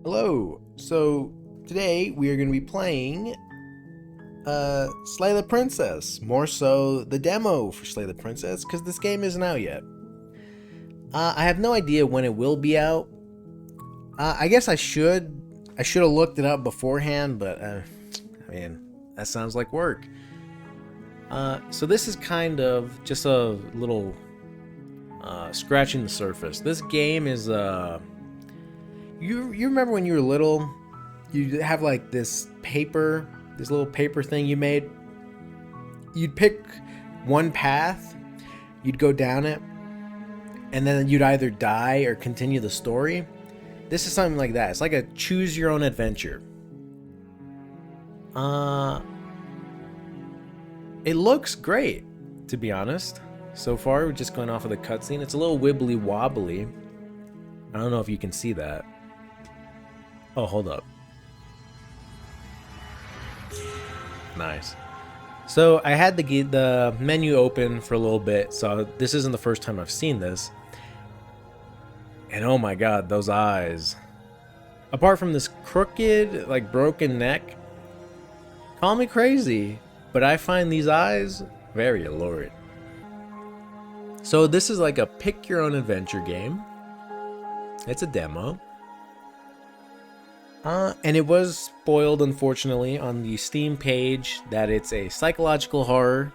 Hello. So today we are going to be playing Slay the Princess. More so the demo for Slay the Princess because this game isn't out yet. I have no idea when it will be out. I guess I should have looked it up beforehand, but I mean that sounds like work. So this is kind of just a little scratching the surface. This game is you remember when you were little, you'd have like this little paper thing you made. You'd pick one path, you'd go down it, and then you'd either die or continue the story. This is something like that. It's like a choose your own adventure. It looks great, to be honest. So far, we're just going off of the cutscene. It's a little wibbly wobbly. I don't know if you can see that. Oh, hold up. Nice. So I had the menu open for a little bit, so this isn't the first time I've seen this. And oh my god, those eyes. Apart from this crooked, like broken neck, call me crazy, but I find these eyes very alluring. So this is like a pick your own adventure game. It's a demo. And it was spoiled, unfortunately, on the Steam page that it's a psychological horror.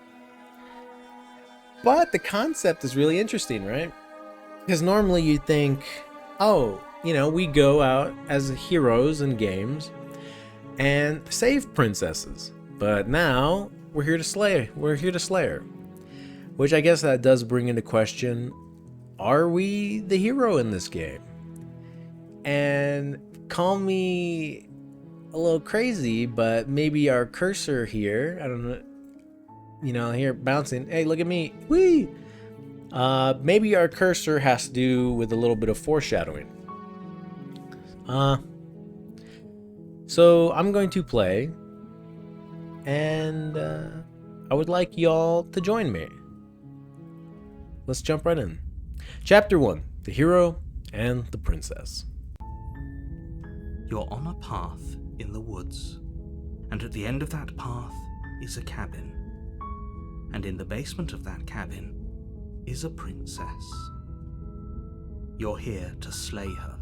But the concept is really interesting, right? Because normally you think, oh, we go out as heroes in games and save princesses. But now we're here to slay. We're here to slay her. Which I guess that does bring into question, are we the hero in this game? And call me a little crazy, but maybe our cursor here, I don't know, here bouncing. Hey, look at me. Whee! Maybe our cursor has to do with a little bit of foreshadowing. So I'm going to play, and I would like y'all to join me. Let's jump right in. Chapter 1, The Hero and the Princess. You're on a path in the woods, and at the end of that path is a cabin. And in the basement of that cabin is a princess. You're here to slay her.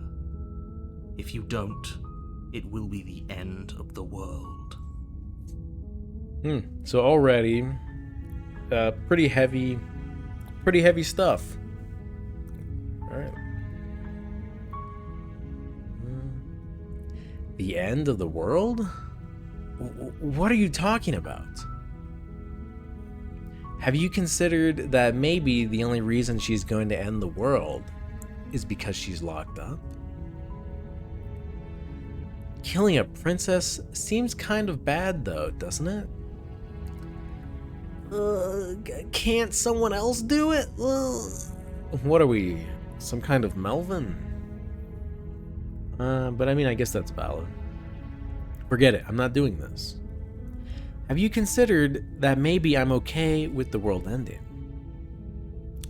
If you don't, it will be the end of the world. So already, pretty heavy stuff. All right. The end of the world? What are you talking about? Have you considered that maybe the only reason she's going to end the world is because she's locked up? Killing a princess seems kind of bad though, doesn't it? Can't someone else do it? What are we, some kind of Melvin? But I mean, I guess that's valid. Forget it, I'm not doing this. Have you considered that maybe I'm okay with the world ending?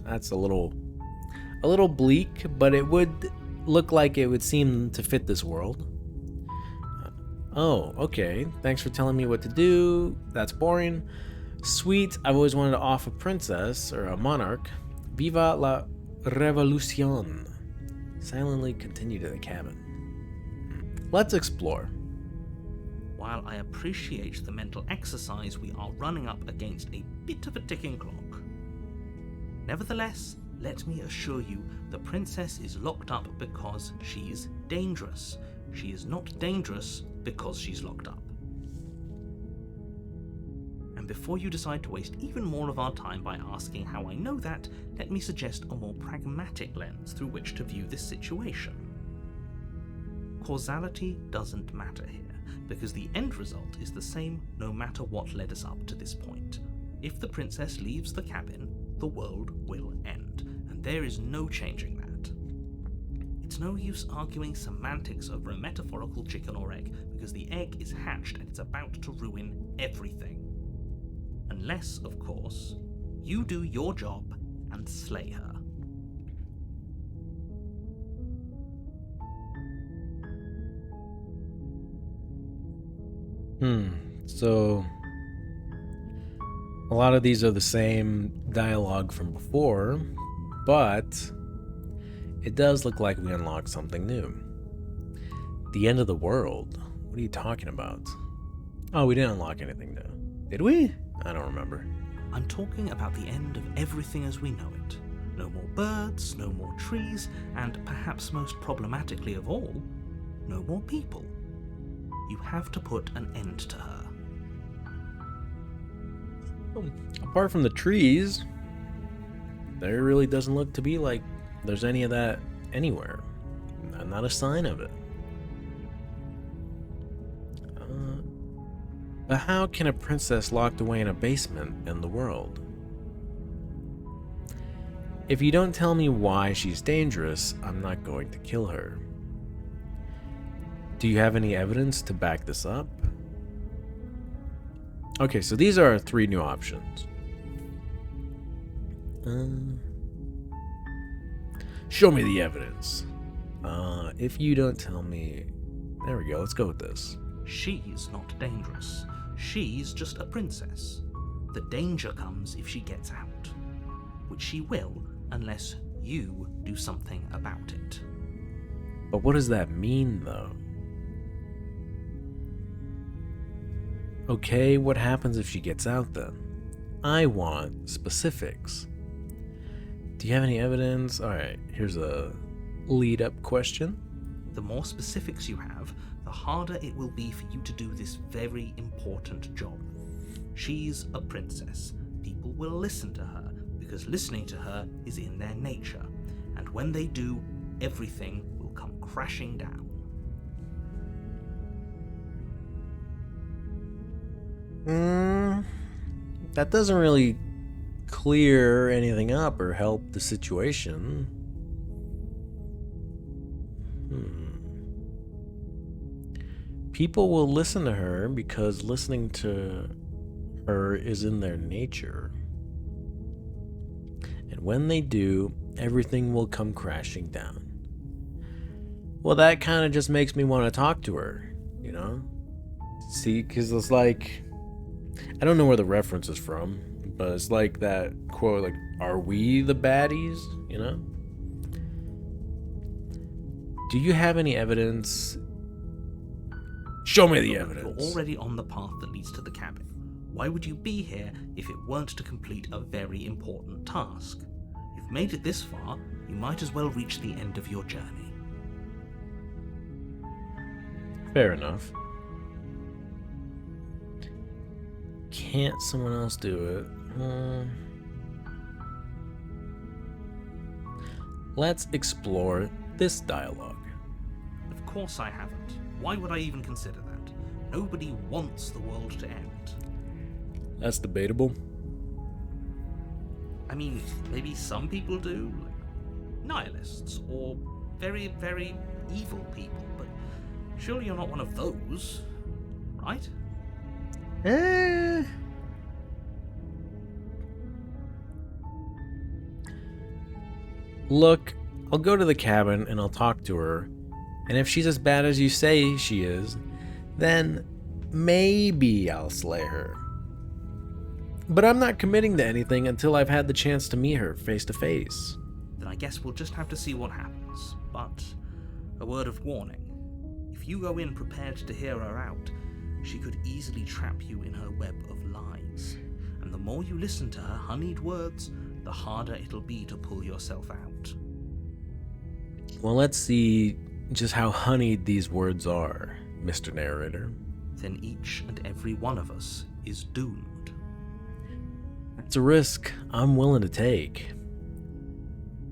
That's a little bleak, but it would look like it would seem to fit this world. Oh, okay. Thanks for telling me what to do. That's boring. Sweet, I've always wanted to off a princess or a monarch. Viva la revolucion. Silently continue to the cabin. Let's explore. While I appreciate the mental exercise, we are running up against a bit of a ticking clock. Nevertheless, let me assure you, the princess is locked up because she's dangerous. She is not dangerous because she's locked up. And before you decide to waste even more of our time by asking how I know that, let me suggest a more pragmatic lens through which to view this situation. Causality doesn't matter here, because the end result is the same no matter what led us up to this point. If the princess leaves the cabin, the world will end, and there is no changing that. It's no use arguing semantics over a metaphorical chicken or egg, because the egg is hatched and it's about to ruin everything. Unless, of course, you do your job and slay her. So a lot of these are the same dialogue from before, but it does look like we unlocked something new. The end of the world? What are you talking about? Oh, we didn't unlock anything new. Did we? I don't remember. I'm talking about the end of everything as we know it. No more birds, no more trees, and perhaps most problematically of all, no more people. You have to put an end to her. Apart from the trees, there really doesn't look to be like there's any of that anywhere. Not a sign of it. But how can a princess locked away in a basement in the world? If you don't tell me why she's dangerous, I'm not going to kill her. Do you have any evidence to back this up? Okay, so these are our 3 new options. Show me the evidence. If you don't tell me... There we go, let's go with this. She's not dangerous. She's just a princess. The danger comes if she gets out, which she will unless you do something about it. But what does that mean, though? Okay, what happens if she gets out then? I want specifics. Do you have any evidence? Alright, here's a lead-up question. The more specifics you have, the harder it will be for you to do this very important job. She's a princess. People will listen to her, because listening to her is in their nature. And when they do, everything will come crashing down. That doesn't really clear anything up or help the situation. People will listen to her because listening to her is in their nature. And when they do, everything will come crashing down. Well, that kind of just makes me want to talk to her, you know? See, because it's like... I don't know where the reference is from, but it's like that quote, like, are we the baddies, you know? Do you have any evidence? Show me the evidence. You're already on the path that leads to the cabin. Why would you be here if it weren't to complete a very important task? You've made it this far, you might as well reach the end of your journey. Fair enough. Can't someone else do it? Let's explore this dialogue. Of course I haven't. Why would I even consider that? Nobody wants the world to end. That's debatable. I mean, maybe some people do, like nihilists, or very, very evil people, but surely you're not one of those, right? Look, I'll go to the cabin and I'll talk to her, and if she's as bad as you say she is, then maybe I'll slay her. But I'm not committing to anything until I've had the chance to meet her face to face. Then I guess we'll just have to see what happens. But a word of warning. If you go in prepared to hear her out, she could easily trap you in her web of lies. And the more you listen to her honeyed words, the harder it'll be to pull yourself out. Well, let's see just how honeyed these words are, Mr. Narrator. Then each and every one of us is doomed. It's a risk I'm willing to take.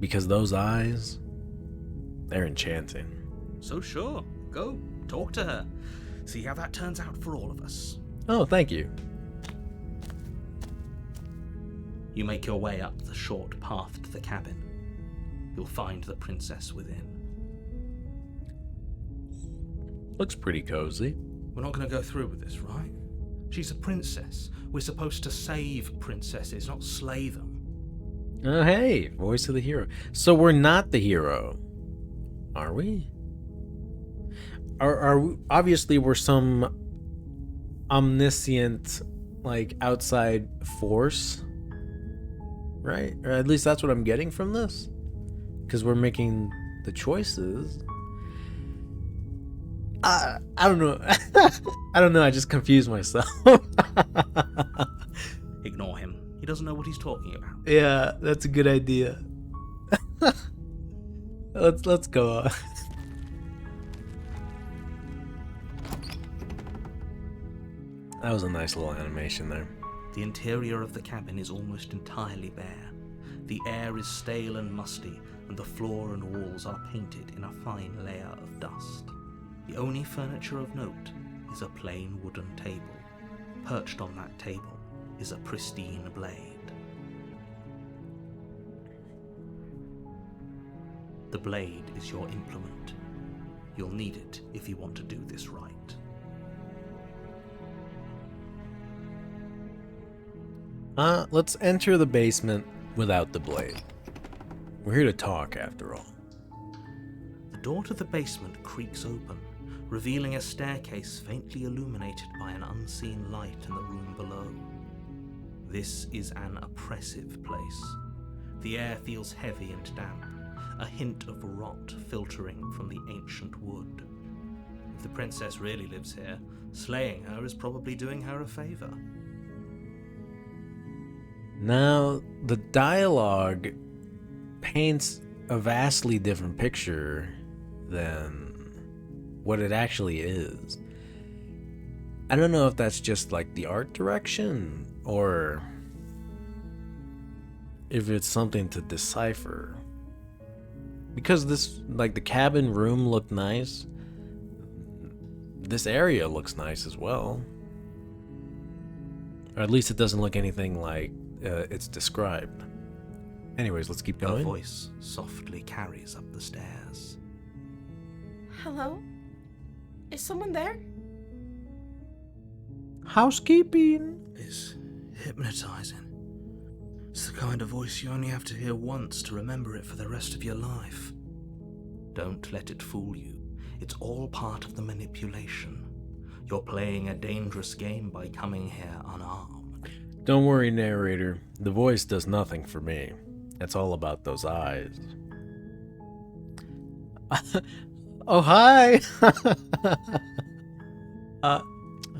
Because those eyes, they're enchanting. So sure, go, talk to her. See how that turns out for all of us. Oh, thank you. You make your way up the short path to the cabin. You'll find the princess within. Looks pretty cozy. We're not going to go through with this, right? She's a princess. We're supposed to save princesses, not slay them. Oh, hey, voice of the hero. So we're not the hero, are we? Are we, obviously we're some omniscient, like, outside force, right? Or at least that's what I'm getting from this, because we're making the choices. I don't know. I don't know. I just confused myself. Ignore him. He doesn't know what he's talking about. Yeah, that's a good idea. Let's go on. That was a nice little animation there. The interior of the cabin is almost entirely bare. The air is stale and musty, and the floor and walls are painted in a fine layer of dust. The only furniture of note is a plain wooden table. Perched on that table is a pristine blade. The blade is your implement. You'll need it if you want to do this right. Let's enter the basement without the blade. We're here to talk, after all. The door to the basement creaks open, revealing a staircase faintly illuminated by an unseen light in the room below. This is an oppressive place. The air feels heavy and damp, a hint of rot filtering from the ancient wood. If the princess really lives here, slaying her is probably doing her a favor. Now, the dialogue paints a vastly different picture than what it actually is. I don't know if that's just like the art direction or if it's something to decipher. Because this, like, the cabin room looked nice. This area looks nice as well. Or at least it doesn't look anything like it's described. Anyways, let's keep Her going. voice softly carries up the stairs. Hello? Is someone there? Housekeeping. It's hypnotizing. It's the kind of voice you only have to hear once to remember it for the rest of your life. Don't let it fool you. It's all part of the manipulation. You're playing a dangerous game by coming here unarmed. Don't worry, narrator. The voice does nothing for me. It's all about those eyes. Oh, hi.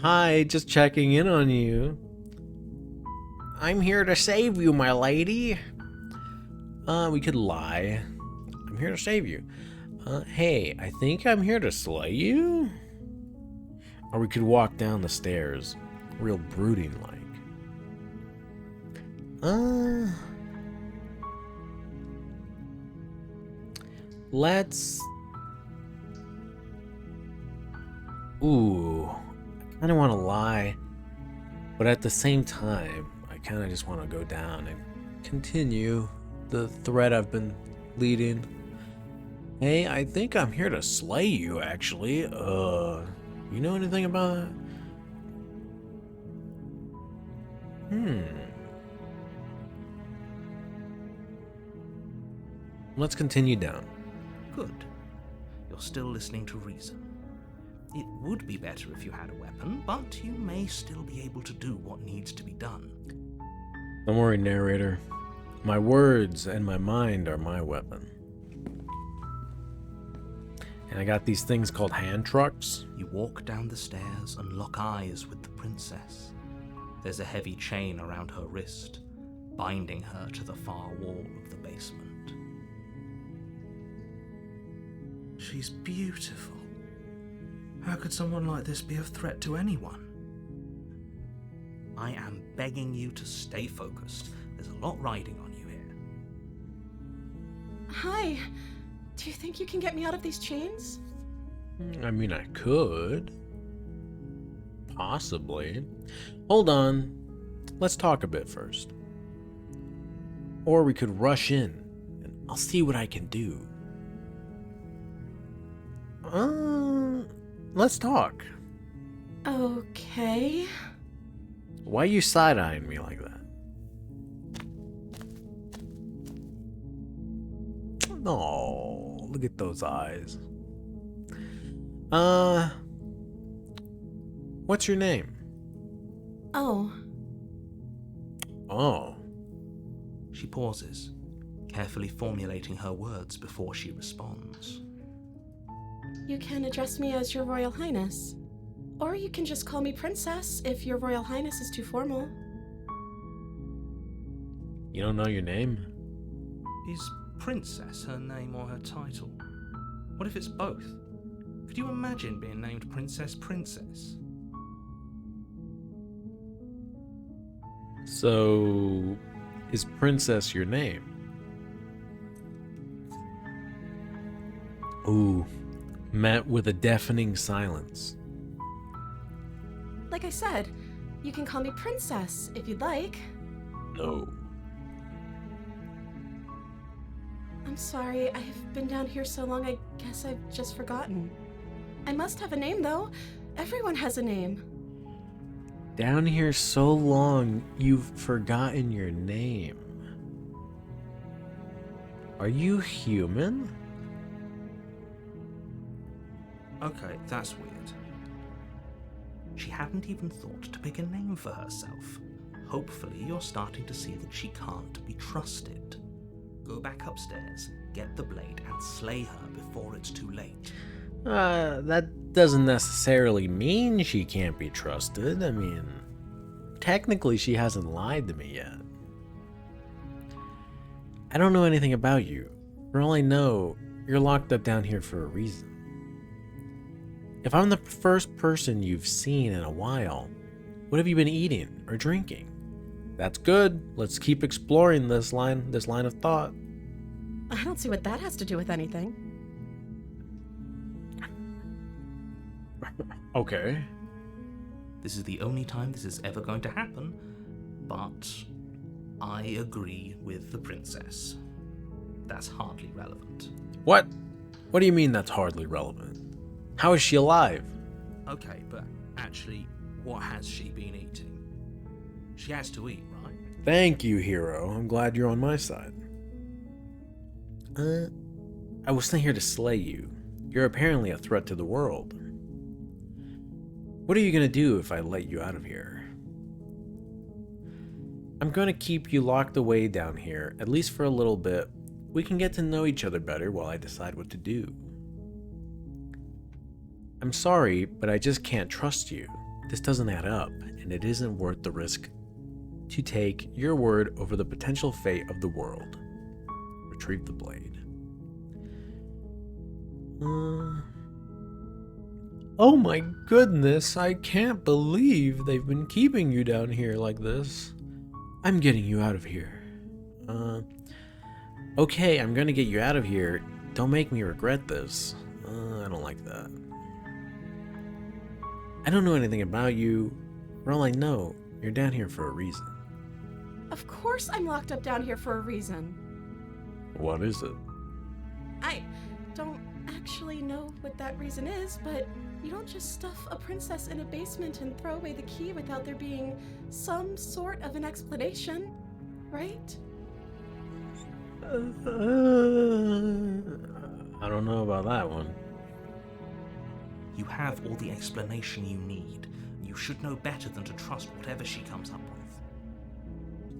Hi, just checking in on you. I'm here to save you, my lady. We could lie. I'm here to save you. Hey, I think I'm here to slay you? Or we could walk down the stairs, real brooding like. Let's... Ooh, I kind of want to lie, but at the same time, I kind of just want to go down and continue the thread I've been leading. Hey, I think I'm here to slay you, actually. You know anything about that? Let's continue down. Good. You're still listening to reason. It would be better if you had a weapon, but you may still be able to do what needs to be done. Don't worry, narrator. My words and my mind are my weapon. And I got these things called hand trucks. You walk down the stairs and lock eyes with the princess. There's a heavy chain around her wrist, binding her to the far wall of the basement. She's beautiful. How could someone like this be a threat to anyone? I am begging you to stay focused. There's a lot riding on you here. Hi. Do you think you can get me out of these chains? I mean, I could. Possibly. Hold on. Let's talk a bit first. Or we could rush in, and I'll see what I can do. Let's talk. Okay. Why are you side-eyeing me like that? Oh, look at those eyes. What's your name? Oh, Oh. She pauses, carefully formulating her words before she responds. you can address me as Your Royal Highness. Or you can just call me Princess if Your Royal Highness is too formal. You don't know your name? Is Princess her name or her title? What if it's both? Could you imagine being named Princess Princess? So, is Princess your name? Ooh, met with a deafening silence. Like I said, you can call me Princess if you'd like. No. I'm sorry, I've been down here so long, I guess I've just forgotten. I must have a name, though. Everyone has a name. Down here so long, you've forgotten your name. Are you human? Okay, that's weird. She hadn't even thought to pick a name for herself. Hopefully you're starting to see that she can't be trusted. Go back upstairs, get the blade, and slay her before it's too late. That doesn't necessarily mean she can't be trusted. I mean, technically she hasn't lied to me yet. I don't know anything about you. For all I know, you're locked up down here for a reason. If I'm the first person you've seen in a while, what have you been eating or drinking? That's good. Let's keep exploring this line of thought. I don't see what that has to do with anything. Okay. This is the only time this is ever going to happen, but I agree with the princess. That's hardly relevant. What? What do you mean that's hardly relevant? How is she alive? Okay, but actually, what has she been eating? She has to eat, right? Thank you, hero. I'm glad you're on my side. I was sent here to slay you. You're apparently a threat to the world. What are you gonna do if I let you out of here? I'm gonna keep you locked away down here, at least for a little bit. We can get to know each other better while I decide what to do. I'm sorry, but I just can't trust you. This doesn't add up, and it isn't worth the risk to take your word over the potential fate of the world. Retrieve the blade. Oh my goodness, I can't believe they've been keeping you down here like this. I'm getting you out of here. Okay, I'm gonna get you out of here. Don't make me regret this. I don't like that. I don't know anything about you. For all I know, you're down here for a reason. Of course I'm locked up down here for a reason. What is it? I don't actually know what that reason is, but you don't just stuff a princess in a basement and throw away the key without there being some sort of an explanation, right? I don't know about that one. You have all the explanation you need. You should know better than to trust whatever she comes up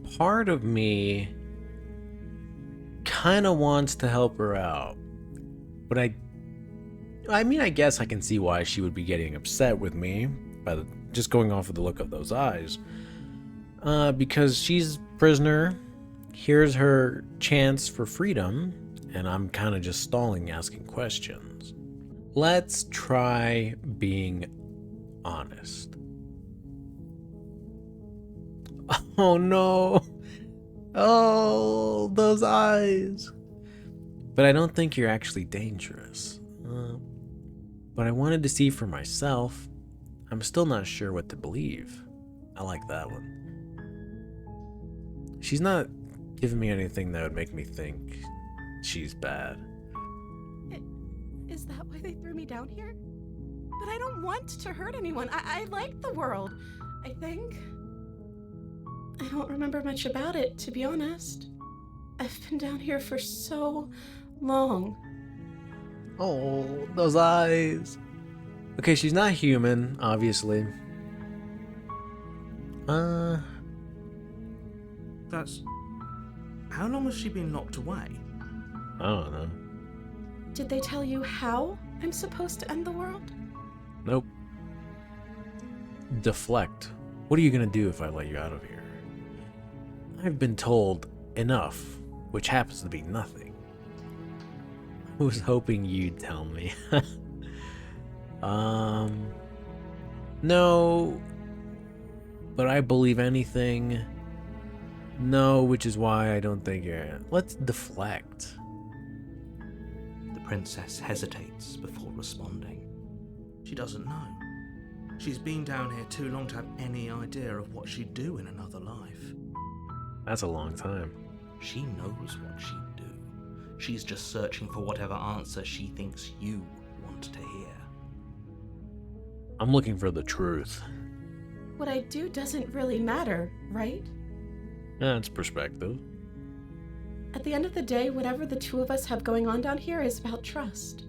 with. Part of me kind of wants to help her out, but I mean, I guess I can see why she would be getting upset with me just going off of the look of those eyes. Because she's prisoner, here's her chance for freedom, and I'm kind of just stalling, asking questions. Let's try being honest. Oh no! Oh, those eyes! But I don't think you're actually dangerous. But I wanted to see for myself. I'm still not sure what to believe. I like that one. She's not giving me anything that would make me think she's bad. Is that why they threw me down here? But I don't want to hurt anyone. I like the world, I think. I don't remember much about it, to be honest. I've been down here for so long. Oh, those eyes. Okay, she's not human, obviously. That's... How long has she been locked away? I don't know. Did they tell you how I'm supposed to end the world? Nope. Deflect. What are you gonna do if I let you out of here? I've been told enough, which happens to be nothing. I was hoping you'd tell me. No. But I believe anything. No, which is why I don't think you're... Let's deflect. The princess hesitates before responding. She doesn't know. She's been down here too long to have any idea of what she'd do in another life. That's a long time. She knows what she'd do. She's just searching for whatever answer she thinks you want to hear. I'm looking for the truth. What I do doesn't really matter, right? That's perspective. At the end of the day, whatever the two of us have going on down here is about trust.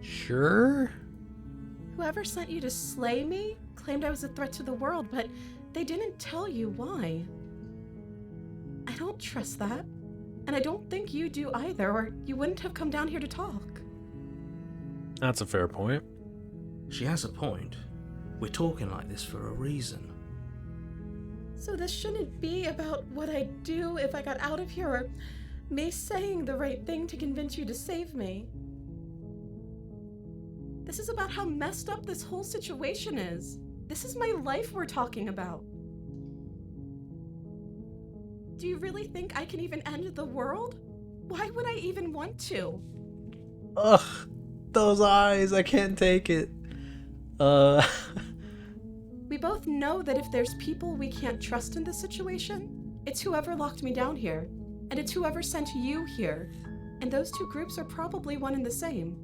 Sure? Whoever sent you to slay me claimed I was a threat to the world, but they didn't tell you why. I don't trust that, and I don't think you do either, or you wouldn't have come down here to talk. That's a fair point. She has a point. We're talking like this for a reason. So this shouldn't be about what I'd do if I got out of here, or me saying the right thing to convince you to save me. This is about how messed up this whole situation is. This is my life we're talking about. Do you really think I can even end the world? Why would I even want to? Ugh, those eyes, I can't take it. We both know that if there's people we can't trust in this situation, it's whoever locked me down here, and it's whoever sent you here. And those two groups are probably one and the same.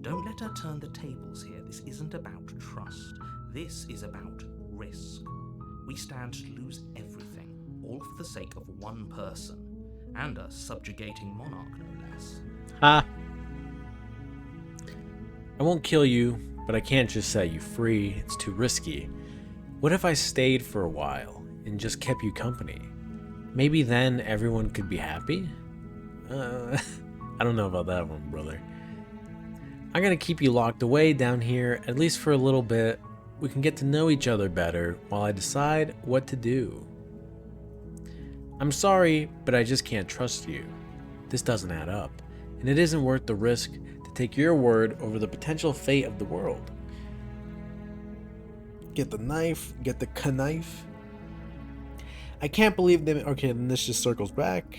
Don't let her turn the tables here. This isn't about trust. This is about risk. We stand to lose everything, all for the sake of one person, and a subjugating monarch, no less. Ha! I won't kill you, but I can't just set you free. It's too risky. What if I stayed for a while and just kept you company? Maybe then everyone could be happy? I don't know about that one, brother. I'm gonna keep you locked away down here, at least for a little bit. We can get to know each other better while I decide what to do. I'm sorry, but I just can't trust you. This doesn't add up, and it isn't worth the risk to take your word over the potential fate of the world. Get the knife, get the knife. I can't believe them. Okay, then this just circles back.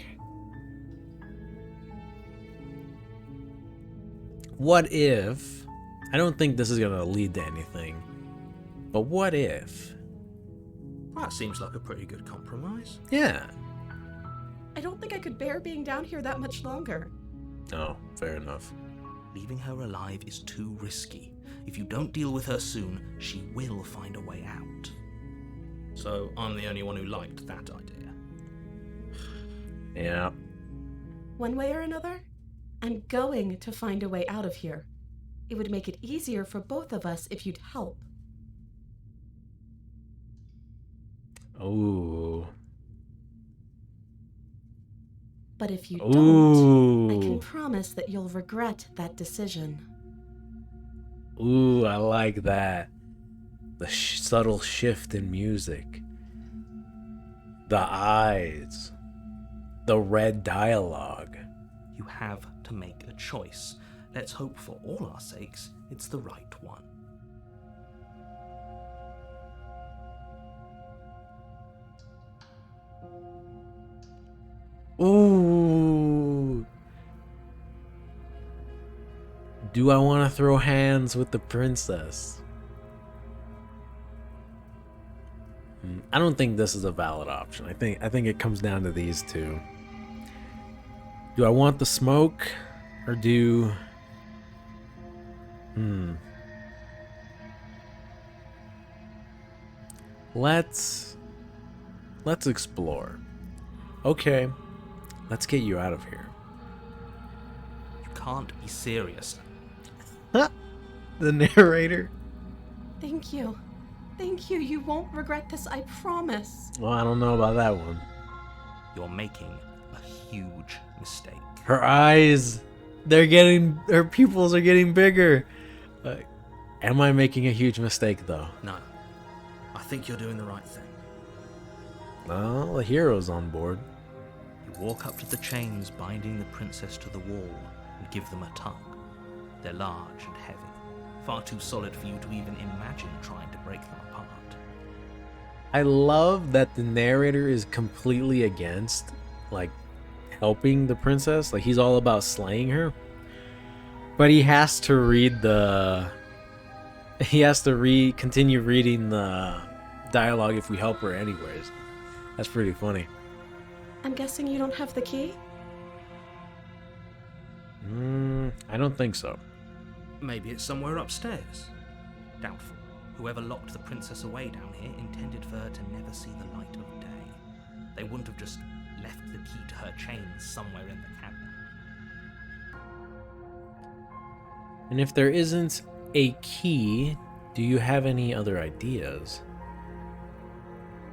What if, I don't think this is gonna lead to anything, but what if? That seems like a pretty good compromise. Yeah. I don't think I could bear being down here that much longer. Oh, fair enough. Leaving her alive is too risky. If you don't deal with her soon, she will find a way out. So I'm the only one who liked that idea. Yeah. One way or another, I'm going to find a way out of here. It would make it easier for both of us if you'd help. Ooh. But if you don't, I Ooh. can promise that you'll regret that decision. Ooh, I like that. The subtle shift in music. The eyes. The red dialogue. You have to make a choice. Let's hope for all our sakes it's the right one. Ooh. Do I want to throw hands with the princess? I don't think this is a valid option. I think it comes down to these two. Do I want the smoke or do Let's explore. Okay. Let's get you out of here. You can't be serious. the narrator. Thank you. Thank you. You won't regret this, I promise. Well, I don't know about that one. You're making a huge mistake. Her eyes, her pupils are getting bigger. Am I making a huge mistake, though? No. I think you're doing the right thing. Well, the hero's on board. You walk up to the chains binding the princess to the wall and give them a tug. They're large and heavy, far too solid for you to even imagine trying to break them apart. I love that the narrator is completely against, like, helping the princess. Like, he's all about slaying her. But he has to read continue reading the dialogue if we help her anyways. That's pretty funny. I'm guessing you don't have the key? I don't think so. Maybe it's somewhere upstairs. Doubtful. Whoever locked the princess away down here intended for her to never see the light of day. They wouldn't have just left the key to her chains somewhere in the cabin. And if there isn't a key, do you have any other ideas?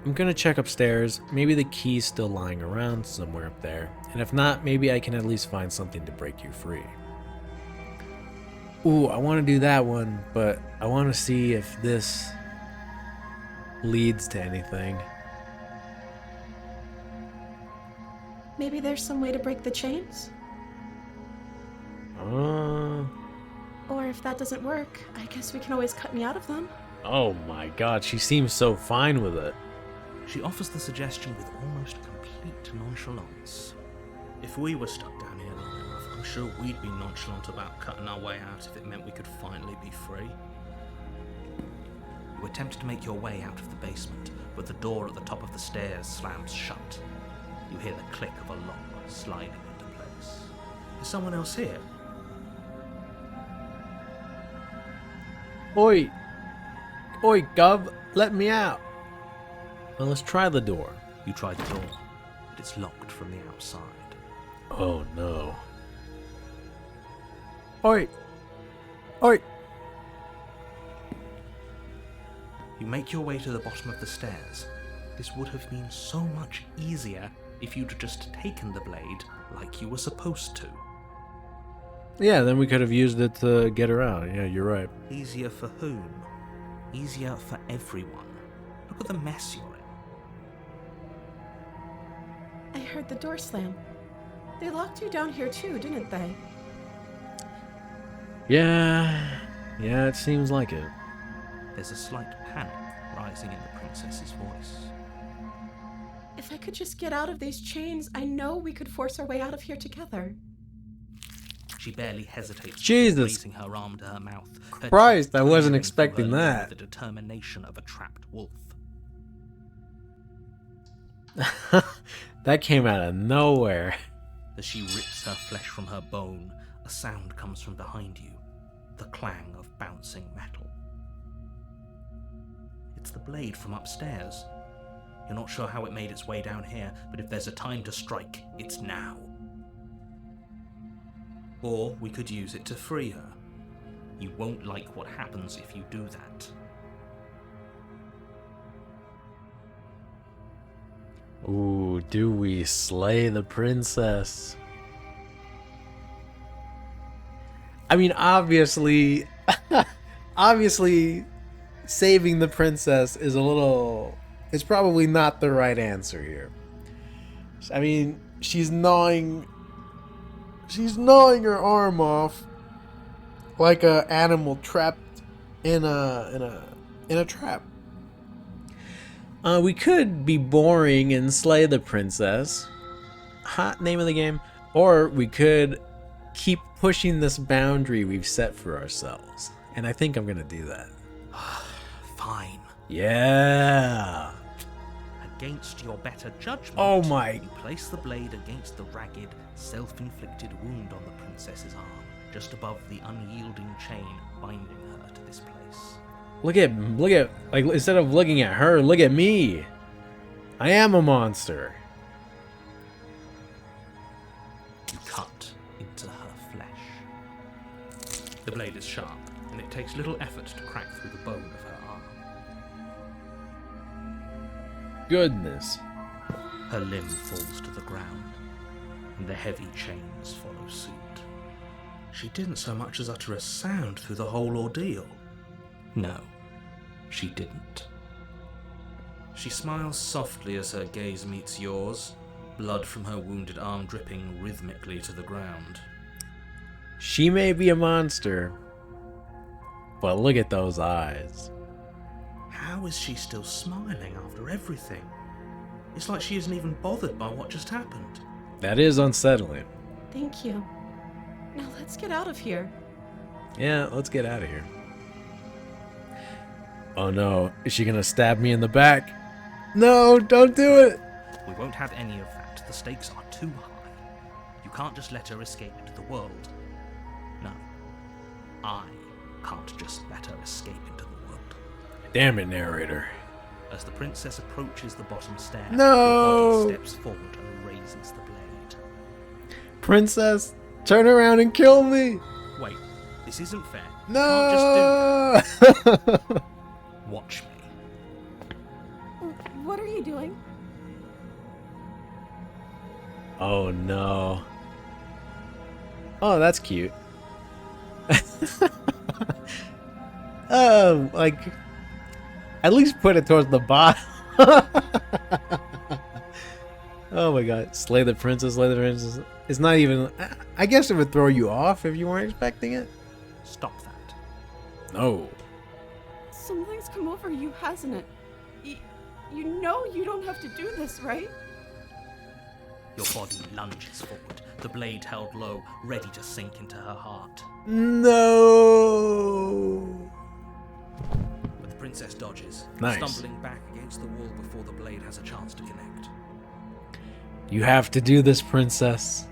I'm gonna check upstairs. Maybe the key's still lying around somewhere up there. And if not, maybe I can at least find something to break you free. Ooh, I want to do that one, but I want to see if this leads to anything. Maybe there's some way to break the chains? Or if that doesn't work, I guess we can always cut me out of them. Oh my god, she seems so fine with it. She offers the suggestion with almost complete nonchalance. If we were stuck down here long enough, I'm sure we'd be nonchalant about cutting our way out if it meant we could finally be free. You attempt to make your way out of the basement, but the door at the top of the stairs slams shut. You hear the click of a lock sliding into place. Is someone else here? Oi! Oi, Gov, let me out! Well, let's try the door. You try the door, but it's locked from the outside. Oh no. Oi! Oi! You make your way to the bottom of the stairs. This would have been so much easier if you'd just taken the blade like you were supposed to. Yeah, then we could have used it to get around. Yeah, you're right. Easier for whom? Easier for everyone. Look at the mess you're in. I heard the door slam. They locked you down here too, didn't they? Yeah, it seems like it. There's a slight panic rising in the princess's voice. If I could just get out of these chains, I know we could force our way out of here together. She barely hesitates, Jesus raising her arm to her mouth. Her Christ, teeth I wasn't glittering expecting from her lip that. with the determination of a trapped wolf. That came out of nowhere. As she rips her flesh from her bone, a sound comes from behind you, the clang of bouncing metal. It's the blade from upstairs. You're not sure how it made its way down here, but if there's a time to strike, it's now. Or we could use it to free her. You won't like what happens if you do that. Ooh, do we slay the princess? I mean, obviously, saving the princess is it's probably not the right answer here. I mean, she's gnawing her arm off like an animal trapped in a trap. We could be boring and slay the princess. Hot name of the game. Or we could keep pushing this boundary we've set for ourselves. And I think I'm gonna do that. Fine. Yeah. Against your better judgment, Oh my. you place the blade against the ragged, self-inflicted wound on the princess's arm, just above the unyielding chain binding her to this place. Look at, like, instead of looking at her, look at me. I am a monster. You cut into her flesh. The blade is sharp, and it takes little effort to crack through the bone of her arm. Goodness. Her limb falls to the ground, and the heavy chains follow suit. She didn't so much as utter a sound through the whole ordeal. No, she didn't. She smiles softly as her gaze meets yours, blood from her wounded arm dripping rhythmically to the ground. She may be a monster, but look at those eyes. How is she still smiling after everything? It's like she isn't even bothered by what just happened. That is unsettling. Thank you. Now let's get out of here. Yeah, let's get out of here. Oh no, is she gonna stab me in the back? No, don't do it! We won't have any of that. The stakes are too high. You can't just let her escape into the world. No, I can't just let her escape into the world. Damn it, narrator. As the princess approaches the bottom stair, No! your body steps forward and raises the blade. Princess, turn around and kill me! Wait, this isn't fair. You can't just No! watch me. What are you doing? Oh no. Oh, that's cute. Like, at least put it towards the bottom. Oh my god. Slay the princess, slay the princess. It's not even... I guess it would throw you off if you weren't expecting it. Stop that. No. Something's come over you, hasn't it? You know you don't have to do this, right? Your body lunges forward, the blade held low, ready to sink into her heart. No. But the princess dodges, Nice. stumbling back against the wall before the blade has a chance to connect. You have to do this, princess.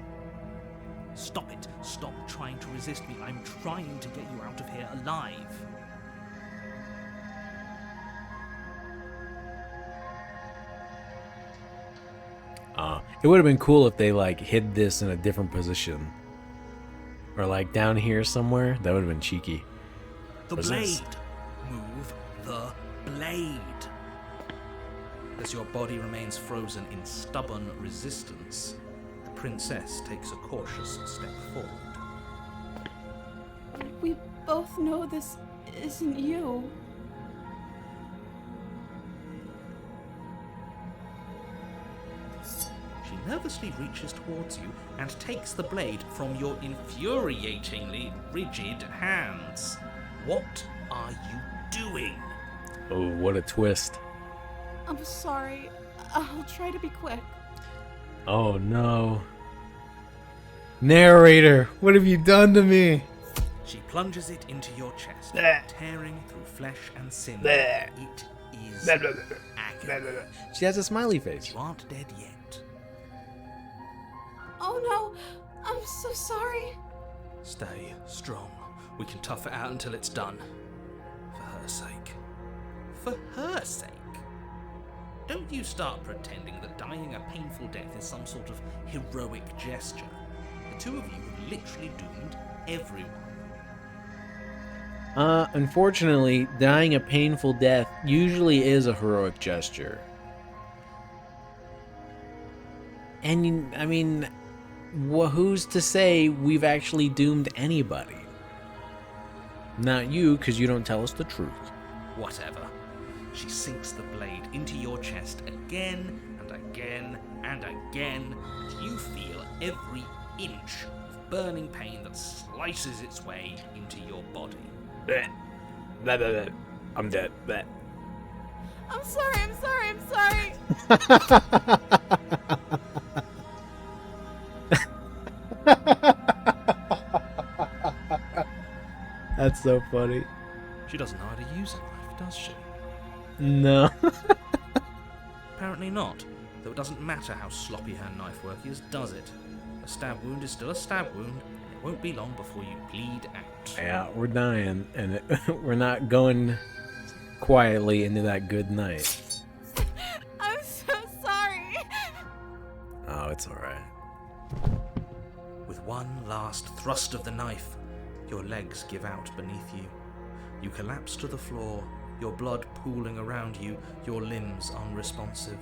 Stop it! Stop trying to resist me. I'm trying to get you out of here alive. It would have been cool if they like hid this in a different position. Or like down here somewhere. That would have been cheeky. The What's blade! this? Move the blade! As your body remains frozen in stubborn resistance, the princess takes a cautious step forward. We both know this isn't you. She nervously reaches towards you and takes the blade from your infuriatingly rigid hands. What are you doing? Oh, what a twist. I'm sorry. I'll try to be quick. Oh no. Narrator, what have you done to me? She plunges it into your chest, Bleh. tearing through flesh and sin. Bleh. It is Blah, blah, blah. agony. She has a smiley face. You aren't dead yet. Oh no! I'm so sorry. Stay strong. We can tough it out until it's done. For her sake. For her sake? Don't you start pretending that dying a painful death is some sort of heroic gesture. The two of you have literally doomed everyone. Unfortunately, dying a painful death usually is a heroic gesture. And, I mean, who's to say we've actually doomed anybody? Not you, because you don't tell us the truth. Whatever. She sinks the blade into your chest again and again and again, and you feel every inch of burning pain that slices its way into your body. Bleh. Blah, blah, blah. I'm dead. Bleh. I'm sorry, I'm sorry, I'm sorry. That's so funny. She doesn't know how to use a knife, does she? No. Apparently not, though it doesn't matter how sloppy her knife work is, does it? A stab wound is still a stab wound, and it won't be long before you bleed out. Yeah, we're dying, and we're not going quietly into that good night. I'm so sorry. Oh, it's alright. With one last thrust of the knife, your legs give out beneath you, You collapse to the floor, your blood pooling around you, your limbs unresponsive.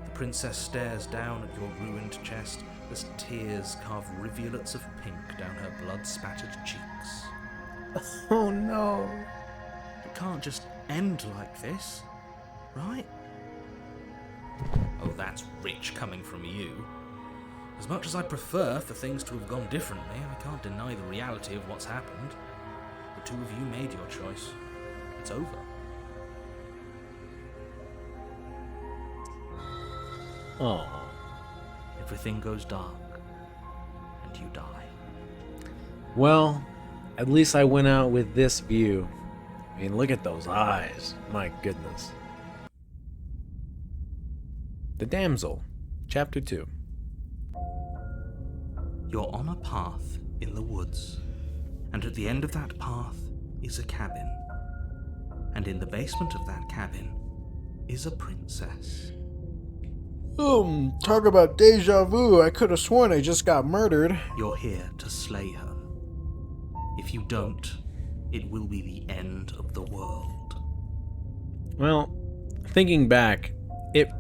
The princess stares down at your ruined chest as tears carve rivulets of pink down her blood-spattered cheeks. Oh no. It can't just end like this, right? Oh, that's rich coming from you. As much as I prefer for things to have gone differently, I can't deny the reality of what's happened. The two of you made your choice. It's over. Oh. Everything goes dark, and you die. Well, at least I went out with this view. I mean, look at those eyes. My goodness. The Damsel, Chapter 2. You're on a path in the woods, and at the end of that path is a cabin. And in the basement of that cabin is a princess. Talk about deja vu. I could have sworn I just got murdered. You're here to slay her. If you don't, it will be the end of the world. Well, thinking back, it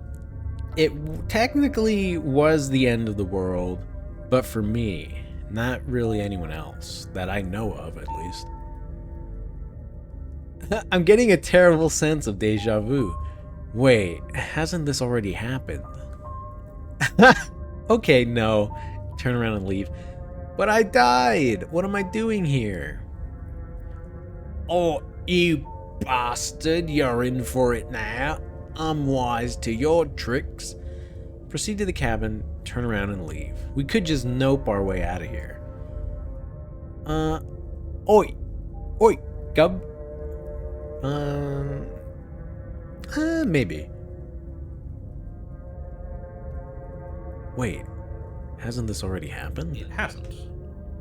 technically was the end of the world, but for me, not really anyone else that I know of, at least. I'm getting a terrible sense of deja vu. Wait, hasn't this already happened? Okay, no. Turn around and leave. But I died! What am I doing here? Oh, you bastard, you're in for it now. I'm wise to your tricks. Proceed to the cabin, turn around and leave. We could just nope our way out of here. Oi, Gub. Maybe. Wait, hasn't this already happened? It hasn't.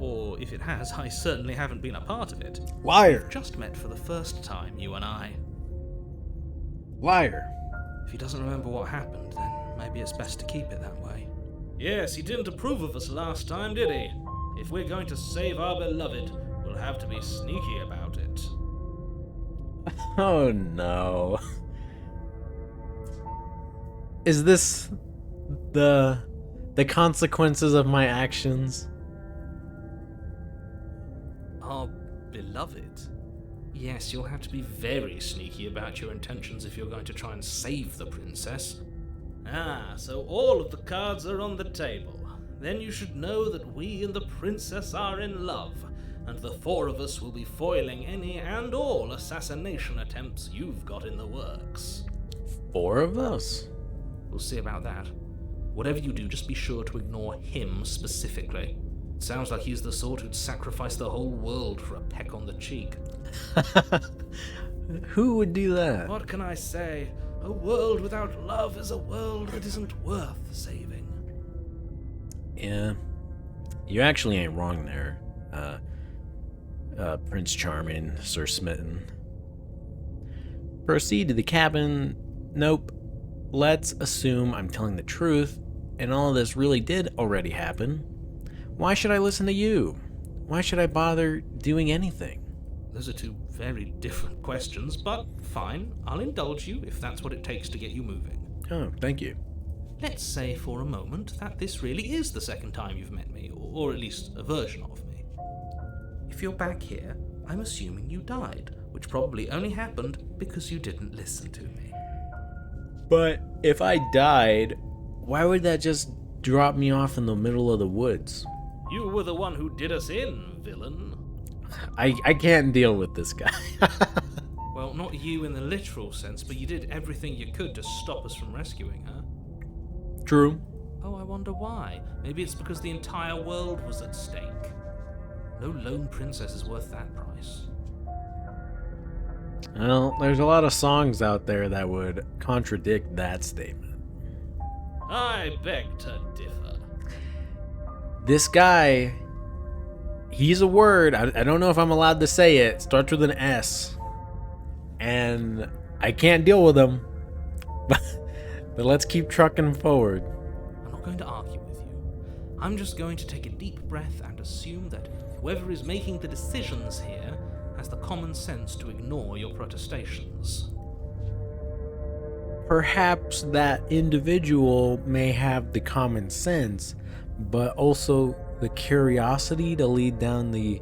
Or if it has, I certainly haven't been a part of it. Liar! Just met for the first time, you and I. Liar! If he doesn't remember what happened, then maybe it's best to keep it that way. Yes, he didn't approve of us last time, did he? If we're going to save our beloved, we'll have to be sneaky about it. Oh no. Is this the consequences of my actions? Our beloved? Yes, you'll have to be very sneaky about your intentions if you're going to try and save the princess. Ah, so all of the cards are on the table. Then you should know that we and the princess are in love, and the four of us will be foiling any and all assassination attempts you've got in the works. 4 of us? We'll see about that. Whatever you do, just be sure to ignore him specifically. It sounds like he's the sort who'd sacrifice the whole world for a peck on the cheek. Who would do that? What can I say? A world without love is a world that isn't worth saving. Yeah. You actually ain't wrong there, Prince Charming, Sir Smitten. Proceed to the cabin. Nope. Let's assume I'm telling the truth, and all of this really did already happen. Why should I listen to you? Why should I bother doing anything? Those are two very different questions, but fine. I'll indulge you if that's what it takes to get you moving. Oh, thank you. Let's say for a moment that this really is the second time you've met me, or at least a version of me. If you're back here, I'm assuming you died, which probably only happened because you didn't listen to me. But if I died, why would that just drop me off in the middle of the woods? You were the one who did us in, villain. I can't deal with this guy. Well, not you in the literal sense, but you did everything you could to stop us from rescuing her. True. Oh, I wonder why. Maybe it's because the entire world was at stake. No lone princess is worth that price. Well, there's a lot of songs out there that would contradict that statement. I beg to differ. This guy, he's a word. I don't know if I'm allowed to say it. Starts with an S. And I can't deal with him. But let's keep trucking forward. I'm not going to argue with you. I'm just going to take a deep breath and assume that whoever is making the decisions here has the common sense to ignore your protestations. Perhaps that individual may have the common sense, but also the curiosity to lead down the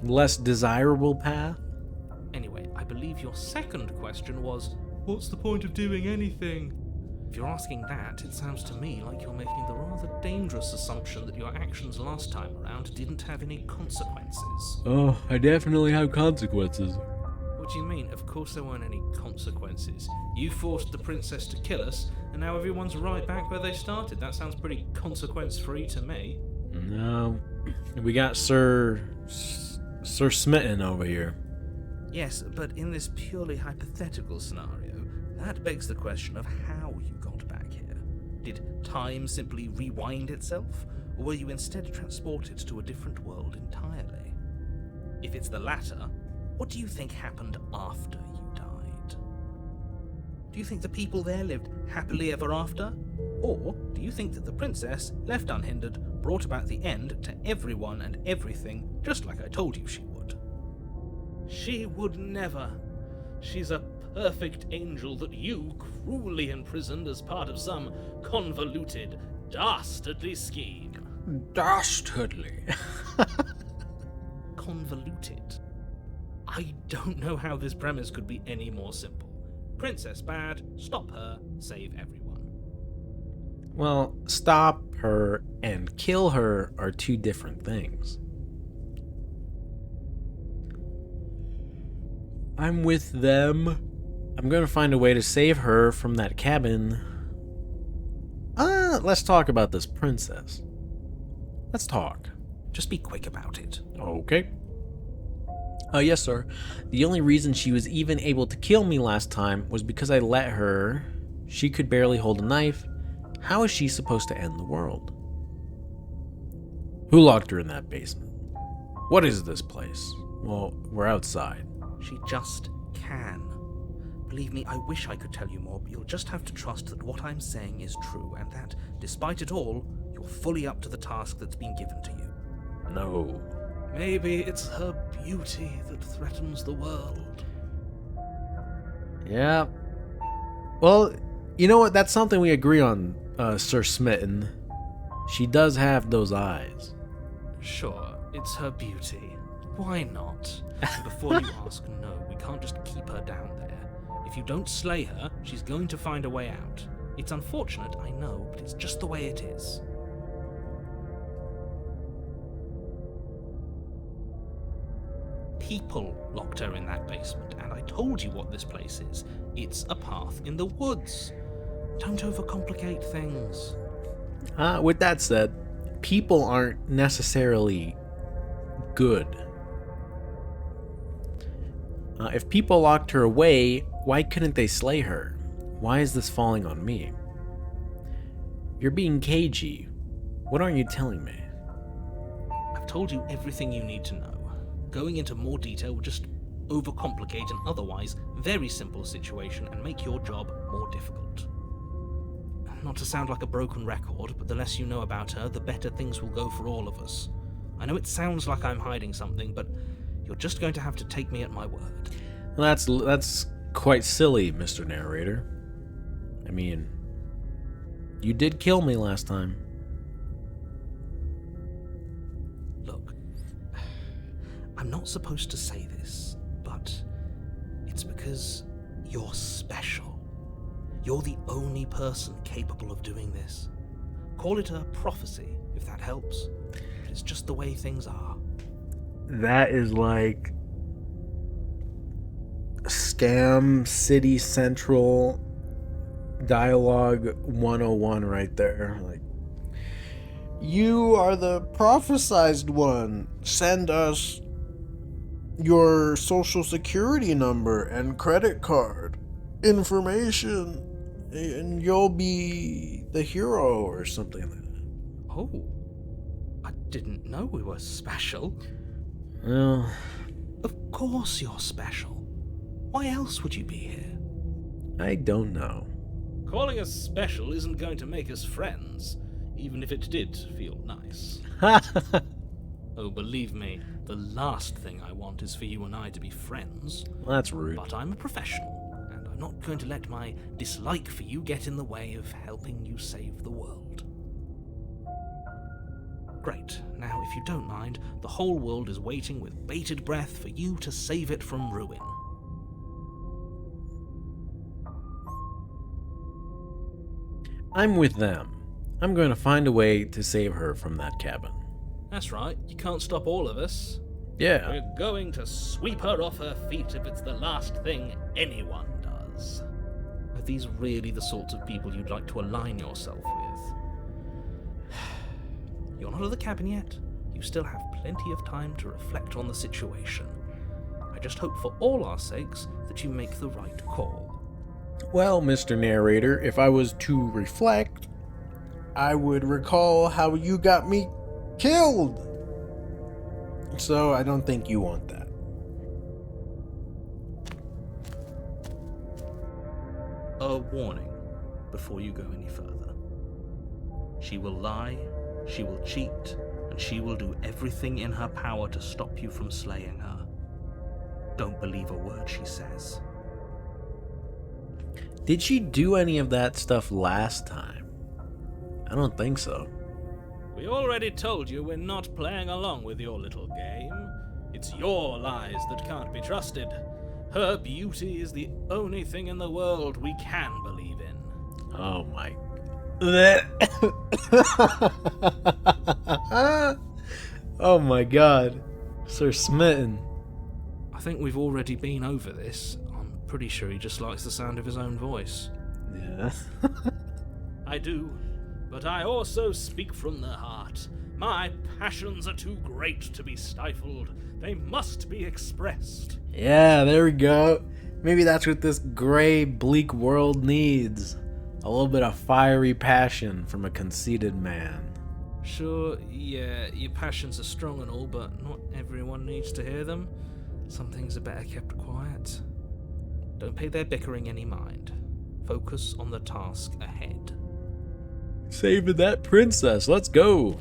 less desirable path. Anyway, I believe your second question was, what's the point of doing anything? If you're asking that, it sounds to me like you're making the rather dangerous assumption that your actions last time around didn't have any consequences. Oh, I definitely have consequences. What do you mean? Of course there weren't any consequences. You forced the princess to kill us, and now everyone's right back where they started. That sounds pretty consequence-free to me. No, we got Sir Smitten over here. Yes, but in this purely hypothetical scenario, that begs the question of how you got back here. Did time simply rewind itself, or were you instead transported to a different world entirely? If it's the latter, what do you think happened after you died? Do you think the people there lived happily ever after? Or do you think that the princess, left unhindered, brought about the end to everyone and everything, just like I told you she would? She would never. She's a perfect angel that you cruelly imprisoned as part of some convoluted, dastardly scheme. Dastardly. Convoluted? I don't know how this premise could be any more simple. Princess bad, stop her, save everyone. Well, stop her and kill her are two different things. I'm with them. I'm gonna find a way to save her from that cabin. Let's talk about this princess. Let's talk. Just be quick about it. Okay. Yes, sir. The only reason she was even able to kill me last time was because I let her. She could barely hold a knife. How is she supposed to end the world? Who locked her in that basement? What is this place? Well, we're outside. She just can. Believe me, I wish I could tell you more, but you'll just have to trust that what I'm saying is true, and that, despite it all, you're fully up to the task that's been given to you. No. Maybe it's her beauty that threatens the world. Yeah. Well, you know what? That's something we agree on, Sir Smitten. She does have those eyes. Sure, it's her beauty. Why not? And before you ask, no, we can't just keep her down there. If you don't slay her, she's going to find a way out. It's unfortunate, I know, but it's just the way it is. People locked her in that basement, and I told you what this place is. It's a path in the woods. Don't overcomplicate things. With that said, people aren't necessarily good. If people locked her away, why couldn't they slay her? Why is this falling on me? You're being cagey. What aren't you telling me? I've told you everything you need to know. Going into more detail would just overcomplicate an otherwise very simple situation and make your job more difficult. Not to sound like a broken record, but the less you know about her, the better things will go for all of us. I know it sounds like I'm hiding something, but you're just going to have to take me at my word. Well, that's quite silly, Mr. Narrator. I mean, you did kill me last time. Look, I'm not supposed to say this, but it's because you're special. You're the only person capable of doing this. Call it a prophecy, if that helps. But it's just the way things are. That is like Scam City Central Dialogue 101 right there. Like, you are the prophesized one. Send us your social security number and credit card information, and you'll be the hero or something like that. Oh, I didn't know we were special. Well, Of course you're special. Why else would you be here? I don't know. Calling us special isn't going to make us friends, even if it did feel nice. Oh, believe me, the last thing I want is for you and I to be friends. Well, that's rude. But I'm a professional, and I'm not going to let my dislike for you get in the way of helping you save the world. Great. Now, if you don't mind, the whole world is waiting with bated breath for you to save it from ruin. I'm with them. I'm going to find a way to save her from that cabin. That's right, you can't stop all of us. Yeah. We're going to sweep her off her feet if it's the last thing anyone does. Are these really the sorts of people you'd like to align yourself with? You're not at the cabin yet. You still have plenty of time to reflect on the situation. I just hope for all our sakes that you make the right call. Well, Mr. Narrator, if I was to reflect, I would recall how you got me killed. So I don't think you want that. A warning before you go any further. She will lie, she will cheat, and she will do everything in her power to stop you from slaying her. Don't believe a word she says. Did she do any of that stuff last time? I don't think so. We already told you we're not playing along with your little game. It's your lies that can't be trusted. Her beauty is the only thing in the world we can believe in. Oh my. Oh my god. Sir Smitten. I think we've already been over this. I'm pretty sure he just likes the sound of his own voice. Yeah. I do, but I also speak from the heart. My passions are too great to be stifled. They must be expressed. Yeah, there we go. Maybe that's what this gray, bleak world needs. A little bit of fiery passion from a conceited man. Sure, yeah, your passions are strong and all, but not everyone needs to hear them. Some things are better kept quiet. Don't pay their bickering any mind. Focus on the task ahead. Saving that princess, let's go.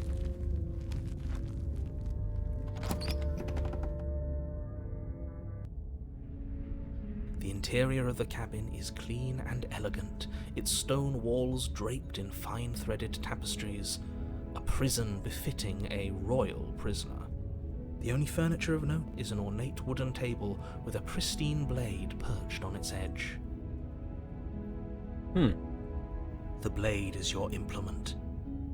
The interior of the cabin is clean and elegant, its stone walls draped in fine threaded tapestries, a prison befitting a royal prisoner. The only furniture of note is an ornate wooden table with a pristine blade perched on its edge. The blade is your implement.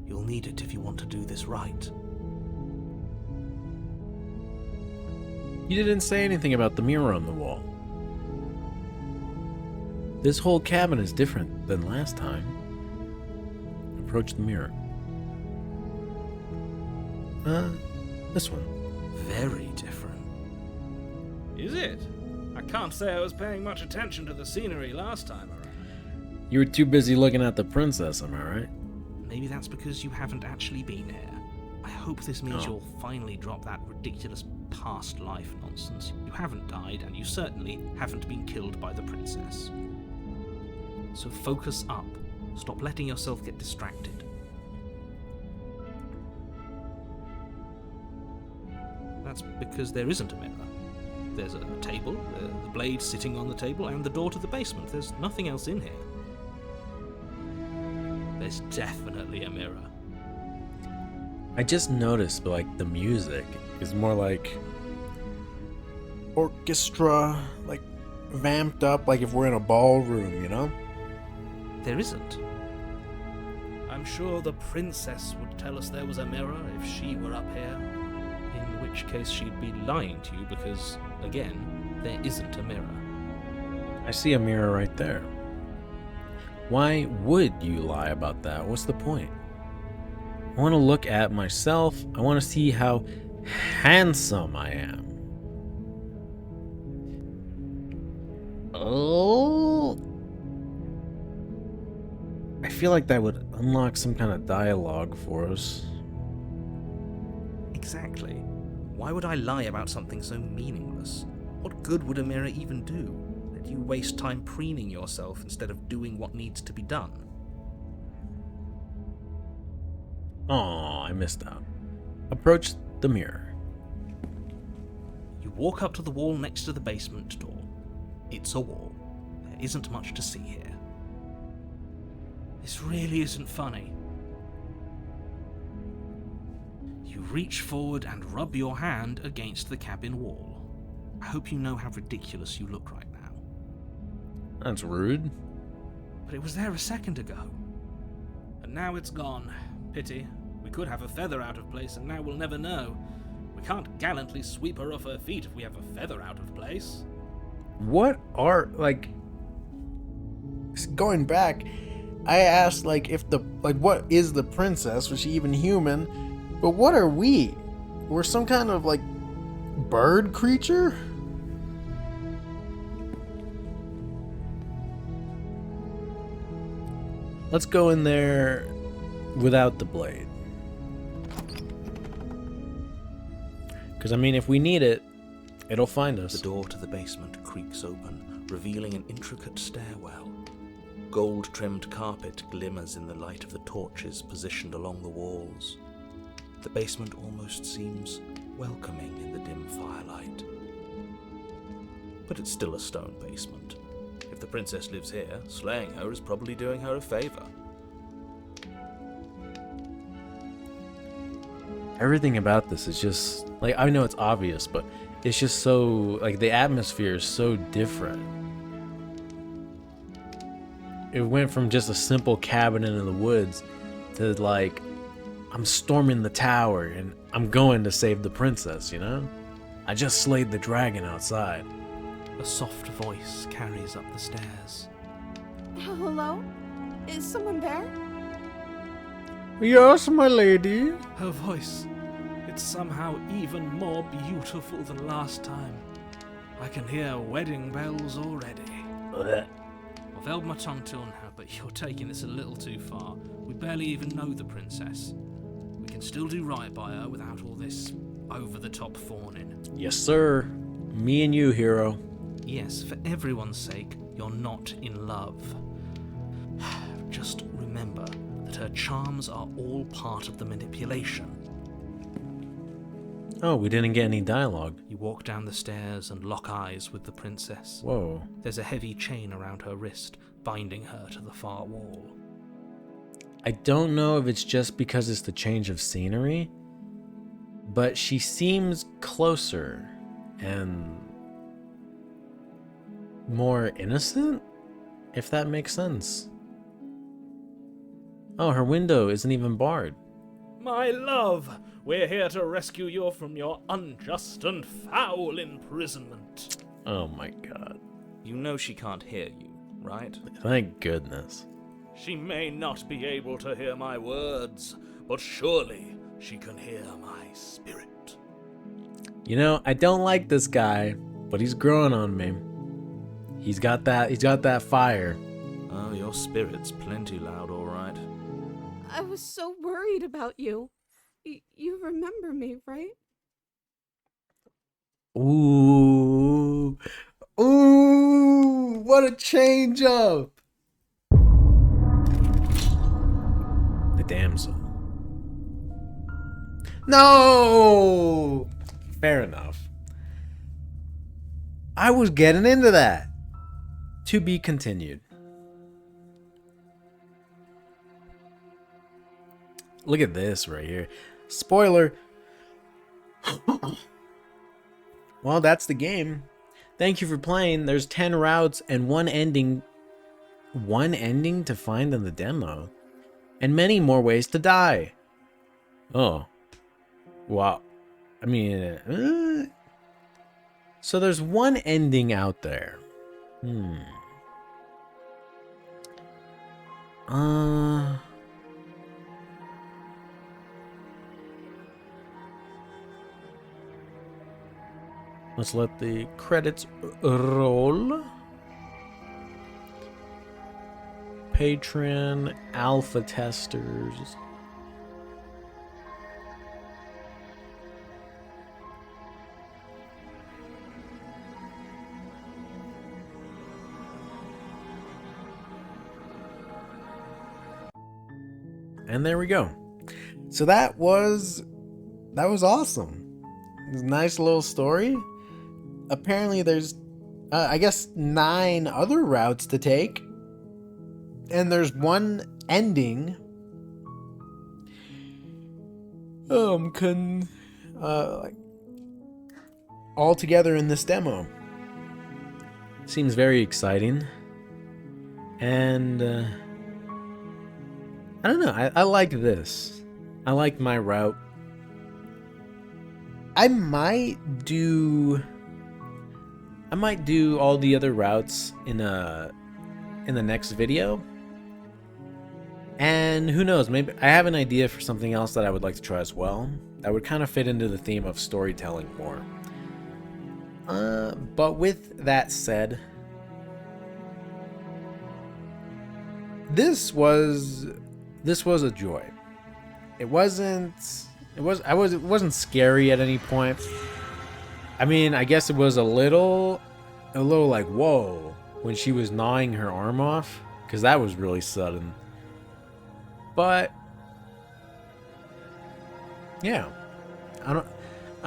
You'll need it if you want to do this right. You didn't say anything about the mirror on the wall. This whole cabin is different than last time. Approach the mirror. This one. Very different. Is it? I can't say I was paying much attention to the scenery last time around. You were too busy looking at the princess, am I right? Maybe that's because you haven't actually been here. I hope this means you'll finally drop that ridiculous past life nonsense. You haven't died, and you certainly haven't been killed by the princess. So focus up. Stop letting yourself get distracted. That's because there isn't a mirror. There's a table, the blade sitting on the table, and the door to the basement. There's nothing else in here. There's definitely a mirror. I just noticed, like, the music is more like orchestra, like vamped up, like if we're in a ballroom, you know? There isn't. I'm sure the princess would tell us there was a mirror if she were up here. In which case she'd be lying to you because, again, there isn't a mirror. I see a mirror right there. Why would you lie about that? What's the point? I want to look at myself. I want to see how handsome I am. Oh. I feel like that would unlock some kind of dialogue for us. Exactly. Why would I lie about something so meaningless? What good would a mirror even do? That you waste time preening yourself instead of doing what needs to be done. Aw, I missed out. Approach the mirror. You walk up to the wall next to the basement door. It's a wall. There isn't much to see here. This really isn't funny. You reach forward and rub your hand against the cabin wall. I hope you know how ridiculous you look right now. That's rude. But it was there a second ago. And now it's gone. Pity. We could have a feather out of place, and now we'll never know. We can't gallantly sweep her off her feet if we have a feather out of place. What are, like, going back, I asked, like, what is the princess? Was she even human? But what are we? We're some kind of, like, bird creature? Let's go in there without the blade. Because, I mean, if we need it, it'll find us. The door to the basement creaks open, revealing an intricate stairwell. Gold-trimmed carpet glimmers in the light of the torches positioned along the walls. The basement almost seems welcoming in the dim firelight. But it's still a stone basement. If the princess lives here, slaying her is probably doing her a favor. Everything about this is just, like, I know it's obvious, but it's just so, like, the atmosphere is so different. It went from just a simple cabin in the woods to, like, I'm storming the tower and I'm going to save the princess, you know? I just slayed the dragon outside. A soft voice carries up the stairs. Hello? Is someone there? Yes, my lady. Her voice, it's somehow even more beautiful than last time. I can hear wedding bells already. I've held my tongue till now, but you're taking this a little too far. We barely even know the princess. We can still do right by her without all this over-the-top fawning. Yes, sir. Me and you, hero. Yes, for everyone's sake, you're not in love. Just remember that her charms are all part of the manipulation. Oh, we didn't get any dialogue. You walk down the stairs and lock eyes with the princess. Whoa. There's a heavy chain around her wrist, binding her to the far wall. I don't know if it's just because it's the change of scenery, but she seems closer and more innocent, if that makes sense. Oh, her window isn't even barred. My love, we're here to rescue you from your unjust and foul imprisonment. Oh my god. You know she can't hear you, right? Thank goodness. She may not be able to hear my words, but surely she can hear my spirit. You know, I don't like this guy, but he's growing on me. He's got that fire. Oh, your spirit's plenty loud, all right. I was so worried about you. You remember me, right? Ooh. Ooh, what a change up. The damsel. No! Fair enough. I was getting into that. To be continued. Look at this right here. Spoiler. Well, that's the game. Thank you for playing. There's 10 routes and one ending to find in the demo. And many more ways to die. Oh. Wow. I mean, so there's one ending out there. Let's let the credits roll. Patron alpha testers. And there we go. So that was awesome. It was a nice little story. apparently there's, I guess, 9 other routes to take. And there's one ending. All together in this demo. Seems very exciting. And, I don't know, I like this. I like my route. I might do all the other routes in the next video. And who knows, maybe I have an idea for something else that I would like to try as well. That would kind of fit into the theme of storytelling more. But with that said, this was a joy. It wasn't scary at any point. I mean, I guess it was a little like, whoa, when she was gnawing her arm off, because that was really sudden. But yeah, I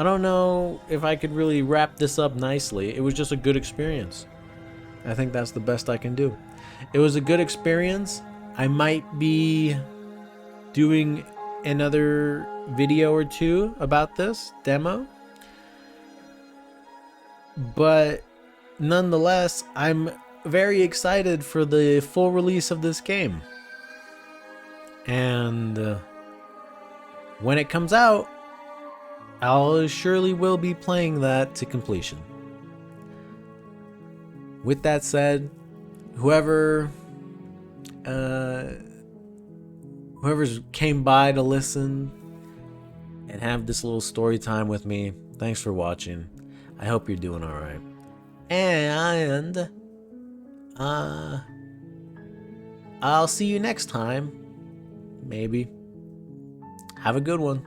don't know if I could really wrap this up nicely. It was just a good experience. I think that's the best I can do. It was a good experience. I might be doing another video or two about this demo. But nonetheless, I'm very excited for the full release of this game. And when it comes out, I'll surely will be playing that to completion. With that said, whoever's came by to listen and have this little story time with me, thanks for watching. I hope you're doing all right. And I'll see you next time. Maybe. Have a good one.